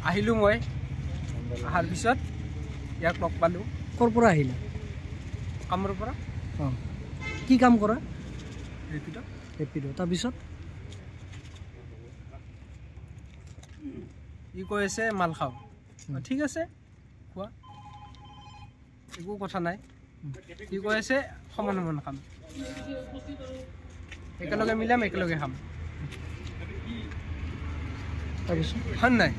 আহিলোঁ মই অহাৰ পিছত ইয়াক লগ পালোঁ। ক'ৰ পৰা আহিলা? কামৰ পৰা। অঁ, কি কাম কৰা? ৰেপিড'। তাৰপিছত ই কৈ আছে মাল খাওঁ। ঠিক আছে খোৱা, একো কথা নাই। ই কৈ আছে সমান সমান খাম, একেলগে মিলাম, একেলগে খাম। তাৰপিছত হয় নাই?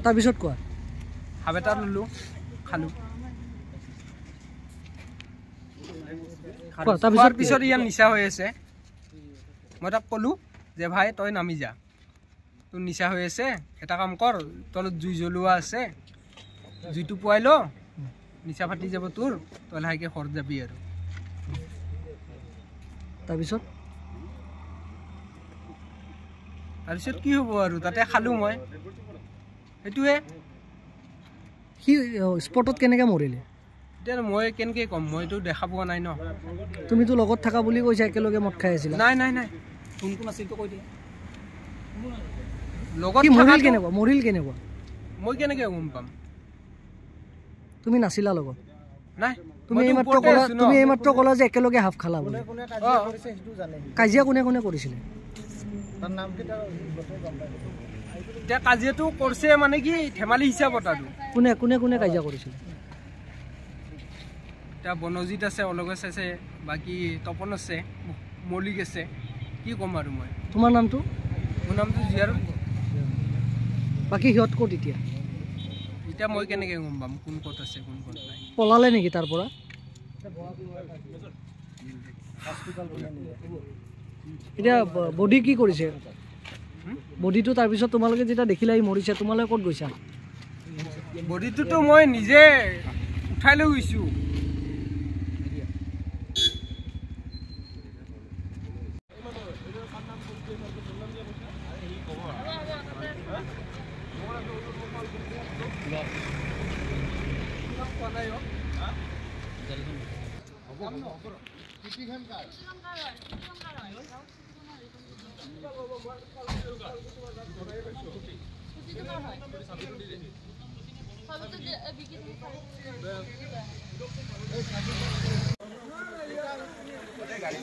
তাৰপিছত কোৱা। হাব এটা ল'লোঁ, খালোঁ। খোৱাৰ পিছত ইয়াৰ নিচা হৈ আছে। মই তাক ক'লোঁ যে ভাই তই নামি যা, তোৰ নিচা হৈ আছে, এটা কাম কৰ, তলত জুই জ্বলোৱা আছে, জুইটো পুৱাই ল, নিচা ফাটি যাব তোৰ, তই লাহেকৈ ঘৰত যাবি আৰু। তাৰপিছত কি হ'ব আৰু, তাতে খালোঁ মই, সেইটোৱে। সি স্পটত কেনেকৈ মৰিলে? এতিয়া মই কেনেকৈ ক'ম, মইতো দেখা পোৱা নাই ন। তুমিতো লগত থাকা বুলি কৈছা, একেলগে মদ খাই আছিলা। নাই নাই নাই, কোন কোন আছিল কৈ দিয়া। লগত মৰিল কেনেকুৱা? মৰিল কেনেকুৱা? মই কেনেকৈ গম পাম? তুমি নাছিলা লগত? নাই। তুমি এইমাত্ৰ ক'লা যে একেলগে হাফ খালা বুলি। কাজিয়া কোনে কোনে কৰিছিলে? এতিয়া কাজিয়াটো কৰিছে মানে কি, ধেমালি হিচাপত আৰু। কোনে কোনে কোনে কাজিয়া কৰিছিলে? এতিয়া বনজিত আছে, অলগেশ আছে, বাকী তপন আছে, মল্লিক আছে, কি ক'ম আৰু মই। তোমাৰ নামটো? মোৰ নামটো জিয়াৰ। বাকী সিহঁত ক'ত এতিয়া? এতিয়া মই কেনেকৈ গম পাম কোন ক'ত আছে, কোন ক'ত নাই? পলালে নেকি তাৰ পৰা? এতিয়া বডি কি কৰিছে? বডিটো তাৰপিছত তোমালোকে যেতিয়া দেখিলা ই মৰিছে, তোমালোকে ক'ত গৈছা? বডিটোতো মই নিজে উঠাই লৈ গৈছোঁ। গাড়ী